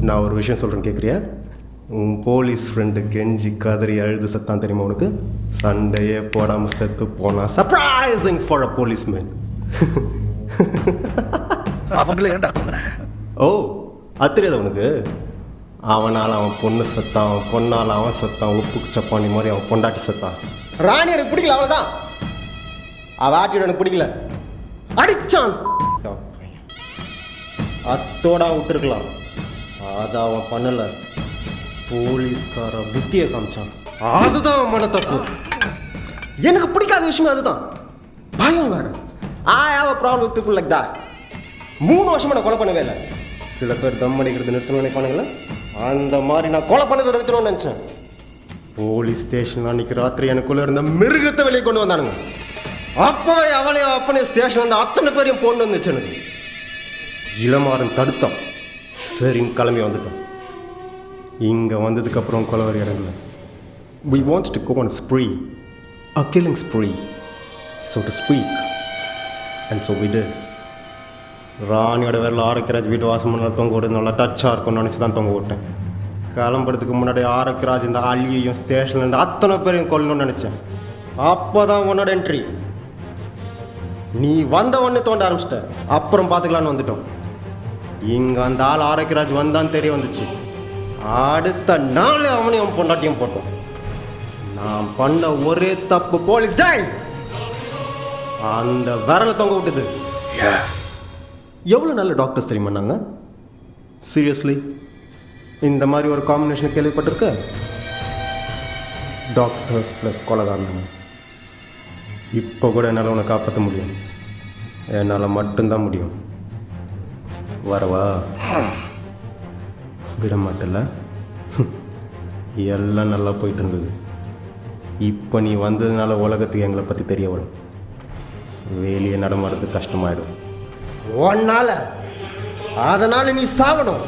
நான் ஒரு விஷயம் சொல்கிறேன், கேட்குறியா? உன் போலீஸ் ஃப்ரெண்டு கெஞ்சி கதறி அழுது செத்தான் தெரியுமா உனக்கு? சண்டையே போடாமல் செத்து போனான். Surprising for a policeman. அவங்களே ஏன்டா கொன்ன? ஓ, அது தெரியாது உனக்கு? அவனால் அவன் பொண்ணு செத்தான், அவன் பொண்ணால் அவன் செத்தான், உப்புக்கு சப்பானி மாதிரி அவன் பொண்டாட்டி செத்தான். ராணி எனக்கு பிடிக்கல, அவ்வளோதான். அவள் ஆட்டியோட எனக்கு பிடிக்கல, அடிச்சான். அத்தோட விட்டுருக்கலாம், அதை அவன் பண்ணலை. போலீஸ்கார புத்தியை காமிச்சான், அதுதான் அவன் பண்ண தப்பு. எனக்கு பிடிக்காத விஷயம் அதுதான். பயம் வேற. I have a problem with people like that. 3 வருஷமா நான் கொலை பண்ணவே இல்லை. சில பேர் தம் அடிக்கிறது நிறுத்தணும்னு நினைப்பானுங்களே, அந்த மாதிரி நான் கொலை பண்ணதை நிறுத்தணும்னு நினச்சேன். போலீஸ் ஸ்டேஷன் அன்னைக்கு ராத்திரி எனக்குள்ள இருந்த மிருகத்தை வெளியே கொண்டு வந்தானுங்க. அப்பவே அவளையும் அப்பனே ஸ்டேஷன் வந்து அத்தனை பேரையும் போட்டு வந்துச்சு. எனக்கு இளமாறன் தடுத்தான், சரின்னு கிளம்பி வந்துட்டான். இங்கே வந்ததுக்கப்புறம் கொலவரி இடங்கள்ல we wanted to go on a spree, a killing spree, so to speak, and so we did. ராணியோட வேரில் ஆரோக்கியராஜ் வீட்டு வாசம் முன்னால் தொங்க விட்டு நல்லா டச்சாக இருக்கும்னு நினச்சி தான் தொங்க விட்டேன். கிளம்புறதுக்கு முன்னாடி ஆரோக்கியராஜ் இந்த அழியையும் ஸ்டேஷன்லேருந்து அத்தனை பேரையும் கொல்லணும்னு நினச்சேன். அப்போ தான் உன்னோட என்ட்ரி. நீ வந்த உடனே தோண்ட ஆரம்பிச்சிட்ட, அப்புறம் பார்த்துக்கலான்னு வந்துட்டோம். இங்கே அந்த ஆள் ஆரோக்கியராஜ் வந்தான்னு தெரிய வந்துச்சு. அடுத்த நாள் அவனையும் பொண்டாட்டியும் போட்டோம். நான் பண்ண ஒரே தப்பு போலீஸ் டை அந்த விரலை தொங்க விட்டது. எவ்வளோ நல்ல டாக்டர்ஸ் தெரியுமா நாங்கள்? சீரியஸ்லி, இந்த மாதிரி ஒரு காம்பினேஷன் கேள்விப்பட்டிருக்க? டாக்டர்ஸ் ப்ளஸ் கொலைகாரன். இப்போ கூட என்னால் உன்னை காப்பாற்ற முடியும், என்னால் மட்டும்தான் முடியும். வரவா? விட மாட்டல. எல்லாம் நல்லா போயிட்டு இருந்தது. இப்போ நீ வந்ததுனால உலகத்துக்கு எங்களை பற்றி தெரிய வரும். வேலையை நடமாடுறது கஷ்டமாயிடும் ஒன்னால. அதனால நீ சாவணும்.